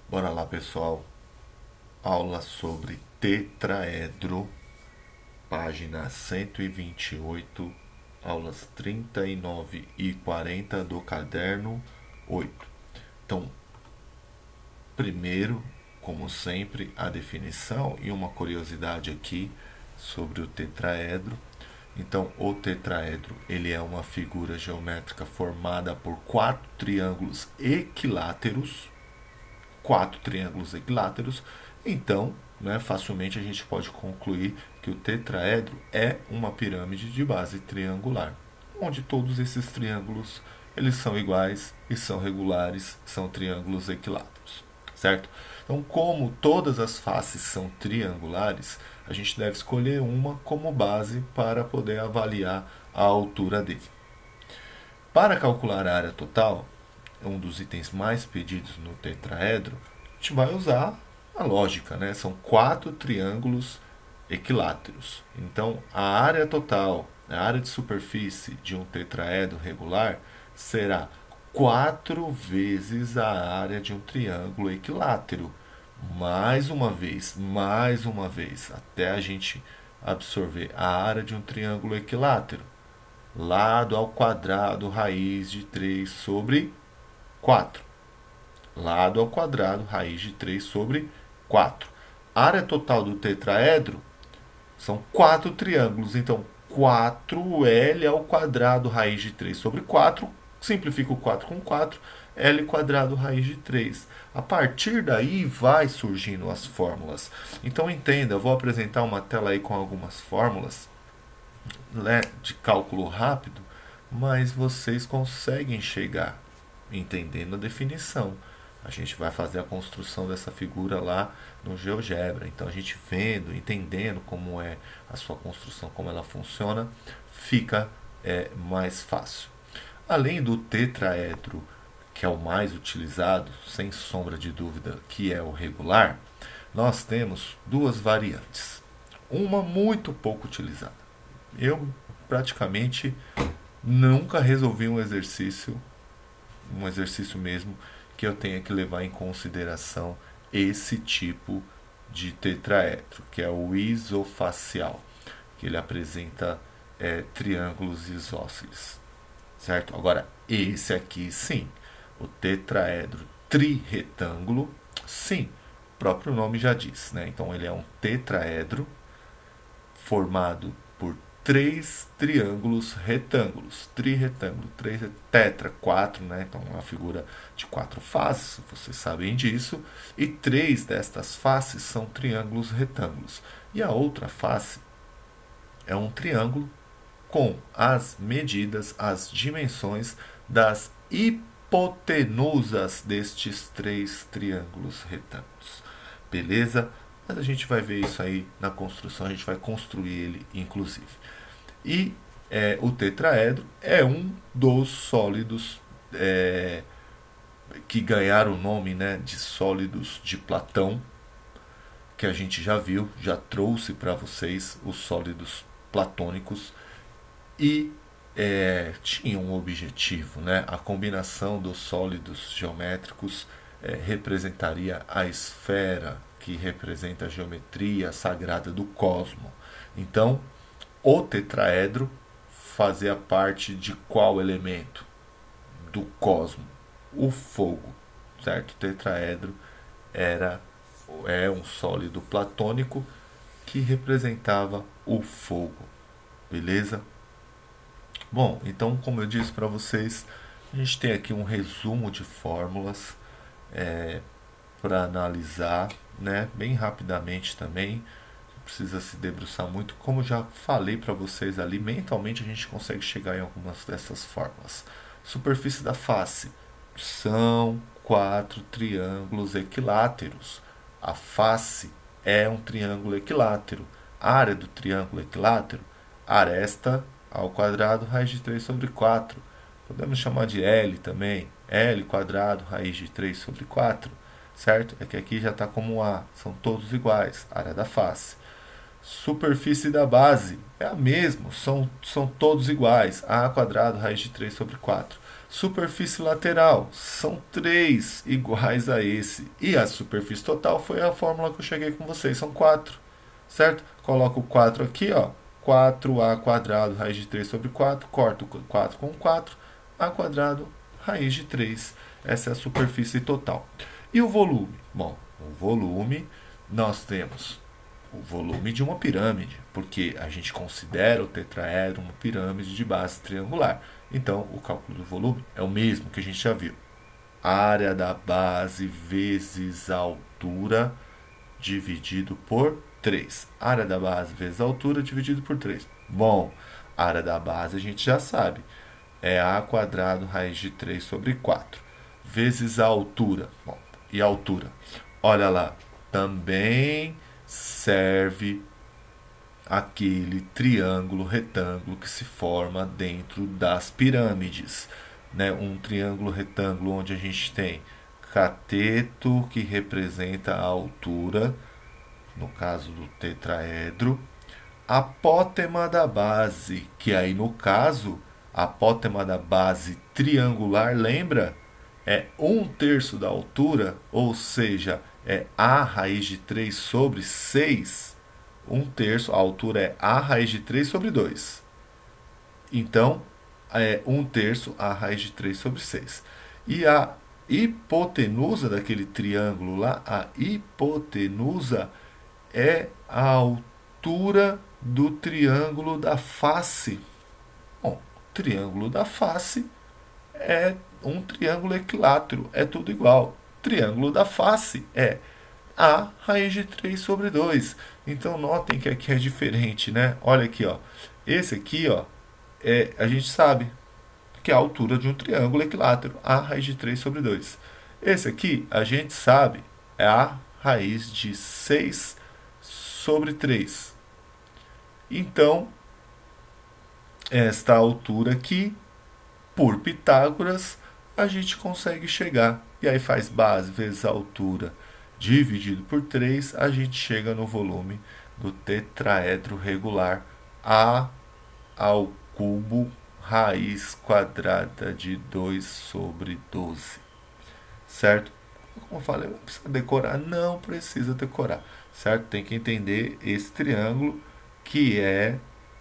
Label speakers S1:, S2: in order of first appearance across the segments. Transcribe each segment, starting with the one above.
S1: Bora lá, pessoal. Aula sobre tetraedro, página 128, aulas 39 e 40 do caderno 8. Então, primeiro, como sempre, a definição e uma curiosidade aqui sobre o tetraedro. Então, o tetraedro, ele é uma figura geométrica formada por quatro triângulos equiláteros. Então, né, facilmente a gente pode concluir que o tetraedro é uma pirâmide de base triangular, onde todos esses triângulos eles são iguais e são regulares, são triângulos equiláteros, certo? Então, como todas as faces são triangulares, a gente deve escolher uma como base para poder avaliar a altura dele. Para calcular a área total, um dos itens mais pedidos no tetraedro, a gente vai usar a lógica, né? São quatro triângulos equiláteros. Então, a área total, a área de superfície de um tetraedro regular será 4 vezes a área de um triângulo equilátero. Mais uma vez, até a gente absorver a área de um triângulo equilátero. Lado ao quadrado raiz de 3 sobre 4. Lado ao quadrado, raiz de 3 sobre 4. A área total do tetraedro são 4 triângulos. Então, 4L ao quadrado, raiz de 3 sobre 4. Simplifica o 4 com 4. L quadrado, raiz de 3. A partir daí vai surgindo as fórmulas. Então, entenda, eu vou apresentar uma tela aí com algumas fórmulas, né, de cálculo rápido, mas vocês conseguem chegar entendendo a definição. A gente vai fazer a construção dessa figura lá no GeoGebra. Então a gente vendo, entendendo como é a sua construção, como ela funciona, fica mais fácil. Além do tetraedro, que é o mais utilizado, sem sombra de dúvida, que é o regular, nós temos duas variantes. Uma muito pouco utilizada. Eu praticamente nunca resolvi um exercício mesmo, que eu tenha que levar em consideração esse tipo de tetraedro, que é o isofacial, que ele apresenta triângulos isósceles, certo? Agora, esse aqui sim, o tetraedro trirretângulo, sim, o próprio nome já diz, né? Então ele é um tetraedro formado por três triângulos retângulos, trirretângulo, três tetra, quatro, né? Então uma figura de quatro faces, vocês sabem disso, e três destas faces são triângulos retângulos. E a outra face é um triângulo com as medidas, as dimensões das hipotenusas destes três triângulos retângulos. Beleza? Mas a gente vai ver isso aí na construção, a gente vai construir ele inclusive. E o tetraedro é um dos sólidos que ganharam o nome, né, de sólidos de Platão, que a gente já viu, já trouxe para vocês os sólidos platônicos e tinha um objetivo, né? A combinação dos sólidos geométricos representaria a esfera que representa a geometria sagrada do cosmo. Então, o tetraedro fazia parte de qual elemento? Do cosmo, o fogo, certo? O tetraedro é um sólido platônico que representava o fogo, beleza? Bom, então como eu disse para vocês, a gente tem aqui um resumo de fórmulas para analisar, né? Bem rapidamente também. Precisa se debruçar muito. Como já falei para vocês ali, mentalmente a gente consegue chegar em algumas dessas fórmulas. Superfície da face são quatro triângulos equiláteros. A face é um triângulo equilátero. A área do triângulo equilátero, aresta ao quadrado, raiz de 3 sobre 4. Podemos chamar de L também. L quadrado, raiz de 3 sobre 4. Certo? É que aqui já está como A. São todos iguais. Área da face. Superfície da base é a mesma, são todos iguais. A quadrado, raiz de 3 sobre 4. Superfície lateral, são 3 iguais a esse. E a superfície total foi a fórmula que eu cheguei com vocês, são 4, certo? Coloco o 4 aqui, ó, 4a quadrado, raiz de 3 sobre 4, corto 4 com 4, a quadrado, raiz de 3. Essa é a superfície total. E o volume? Bom, o volume, nós temos o volume de uma pirâmide, porque a gente considera o tetraedro uma pirâmide de base triangular. Então, o cálculo do volume é o mesmo que a gente já viu. Área da base vezes a altura dividido por 3. Área da base vezes a altura dividido por 3. Bom, área da base a gente já sabe. É a quadrado raiz de 3 sobre 4. Vezes a altura. Bom, e a altura? Olha lá, também serve aquele triângulo retângulo que se forma dentro das pirâmides, né? Um triângulo retângulo onde a gente tem cateto, que representa a altura, no caso do tetraedro, apótema da base, que aí no caso, a apótema da base triangular, lembra? É 1/3 da altura, ou seja, é a raiz de 3 sobre 6. 1/3, a altura é a raiz de 3 sobre 2. Então, é 1/3 a raiz de 3 sobre 6. E a hipotenusa daquele triângulo lá, a hipotenusa é a altura do triângulo da face. Bom, triângulo da face é um triângulo equilátero, é tudo igual. Triângulo da face é a raiz de 3 sobre 2. Então notem que aqui é diferente, né? Olha aqui, ó. Esse aqui, ó, a gente sabe que é a altura de um triângulo equilátero, a raiz de 3 sobre 2. Esse aqui, a gente sabe, é a raiz de 6 sobre 3. Então, esta altura aqui, por Pitágoras, a gente consegue chegar. E aí faz base vezes a altura dividido por 3, a gente chega no volume do tetraedro regular A ao cubo raiz quadrada de 2 sobre 12. Certo? Como eu falei, não precisa decorar? Não precisa decorar. Certo? Tem que entender esse triângulo que é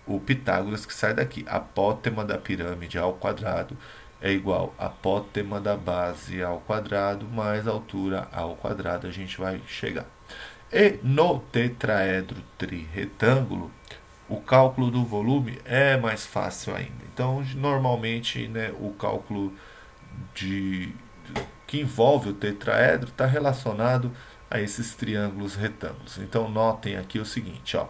S1: o Pitágoras que sai daqui. Apótema da pirâmide ao quadrado é igual a apótema da base ao quadrado mais a altura ao quadrado. A gente vai chegar. E no tetraedro trirretângulo, o cálculo do volume é mais fácil ainda. Então, normalmente, né, o cálculo que envolve o tetraedro está relacionado a esses triângulos retângulos. Então, notem aqui o seguinte, ó.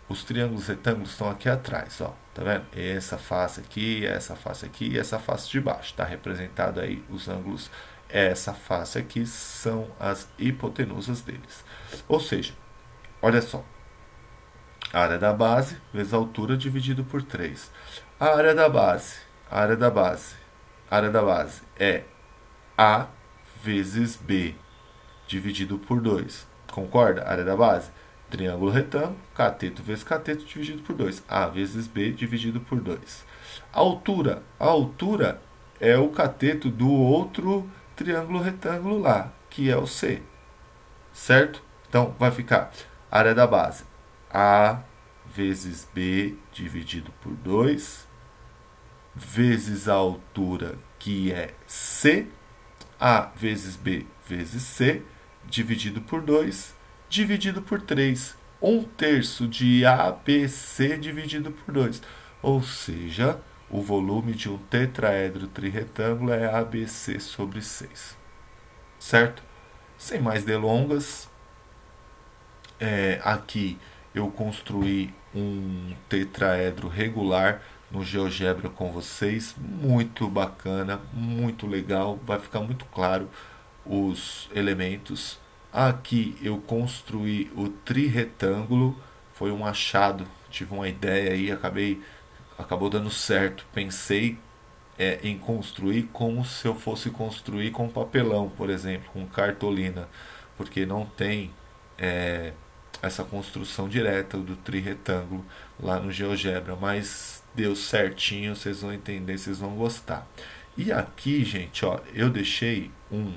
S1: Os triângulos retângulos estão aqui atrás, ó. Tá vendo? Essa face aqui, essa face aqui e essa face de baixo. Está representado aí os ângulos. Essa face aqui são as hipotenusas deles. Ou seja, olha só. A área da base vezes a altura dividido por 3. A área da base é A vezes B dividido por 2. Concorda? A área da base. Triângulo retângulo, cateto vezes cateto dividido por 2. A vezes B dividido por 2. A altura é o cateto do outro triângulo retângulo lá, que é o C. Certo? Então, vai ficar a área da base. A vezes B dividido por 2, vezes a altura, que é C. A vezes B vezes C, dividido por 2, dividido por 3. 1/3 de ABC dividido por 2. Ou seja, o volume de um tetraedro trirretângulo é ABC sobre 6. Certo? Sem mais delongas, aqui eu construí um tetraedro regular no GeoGebra com vocês, muito bacana, muito legal, vai ficar muito claro os elementos. Aqui eu construí o trirretângulo, foi um achado, tive uma ideia aí, acabou dando certo. Pensei em construir como se eu fosse construir com papelão, por exemplo, com cartolina, porque não tem essa construção direta do trirretângulo lá no GeoGebra, mas deu certinho, vocês vão entender, vocês vão gostar. E aqui, gente, ó, eu deixei um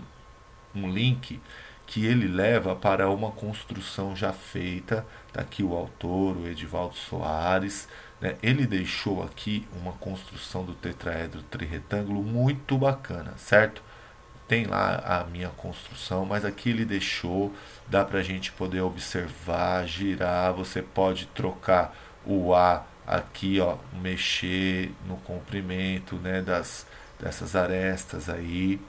S1: link que ele leva para uma construção já feita. Tá aqui o autor, o Edivaldo Soares, né? Ele deixou aqui uma construção do tetraedro trirretângulo muito bacana, certo? Tem lá a minha construção, mas aqui ele deixou, dá para a gente poder observar, girar, você pode trocar o A aqui, ó, mexer no comprimento, né, dessas arestas aí.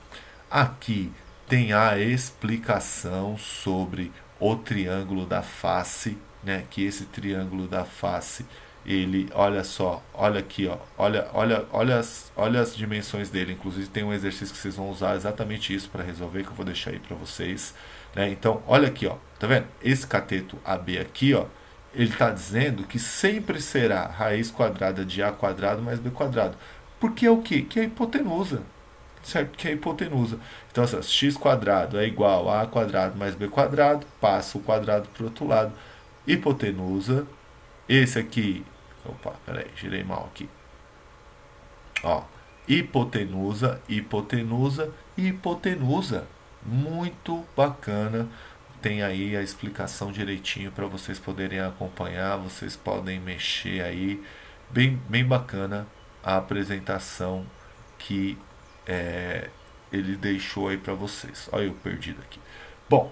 S1: Aqui tem a explicação sobre o triângulo da face, né, que esse triângulo da face, ele, olha só, olha aqui, ó, olha as dimensões dele. Inclusive tem um exercício que vocês vão usar exatamente isso para resolver, que eu vou deixar aí para vocês, né? Então, olha aqui, ó, tá vendo? Esse cateto AB aqui, ó, ele está dizendo que sempre será raiz quadrada de A quadrado mais B quadrado. Porque é o quê? Que é a hipotenusa, certo? Que é a hipotenusa. Então, assim, x quadrado é igual a quadrado mais b quadrado, passa o quadrado para o outro lado. Hipotenusa, esse aqui, opa, peraí, girei mal aqui. Ó, hipotenusa, hipotenusa, hipotenusa. Muito bacana. Tem aí a explicação direitinho para vocês poderem acompanhar. Vocês podem mexer aí. Bem bacana a apresentação que ele deixou aí para vocês. Olha eu perdido aqui. Bom,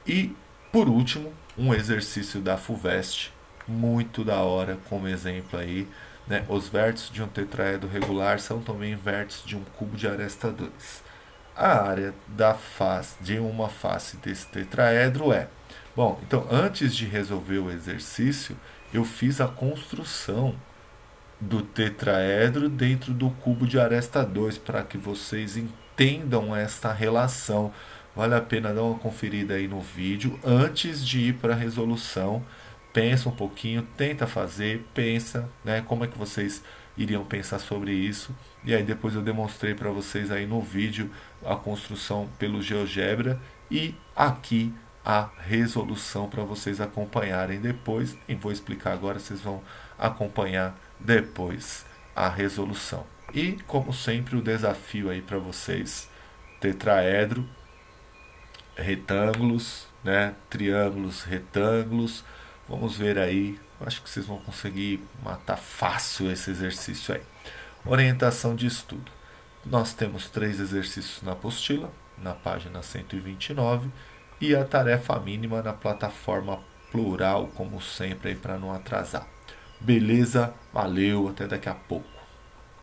S1: e por último, um exercício da FUVEST, muito da hora, como exemplo aí, né? Os vértices de um tetraedro regular são também vértices de um cubo de aresta 2. A área da face de uma face desse tetraedro é... Bom, então antes de resolver o exercício, eu fiz a construção do tetraedro dentro do cubo de aresta 2 para que vocês entendam esta relação. Vale a pena dar uma conferida aí no vídeo antes de ir para a resolução. Pensa um pouquinho, tenta fazer, pensa, né, como é que vocês iriam pensar sobre isso. E aí depois eu demonstrei para vocês aí no vídeo a construção pelo GeoGebra e aqui a resolução para vocês acompanharem depois. Nem vou explicar agora, vocês vão acompanhar depois a resolução. E como sempre o desafio aí para vocês, tetraedro, retângulos, né, triângulos, retângulos. Vamos ver aí, acho que vocês vão conseguir matar fácil esse exercício aí. Orientação de estudo. Nós temos 3 exercícios na apostila, na página 129, e a tarefa mínima na plataforma plural, como sempre, para não atrasar. Beleza? Valeu, até daqui a pouco.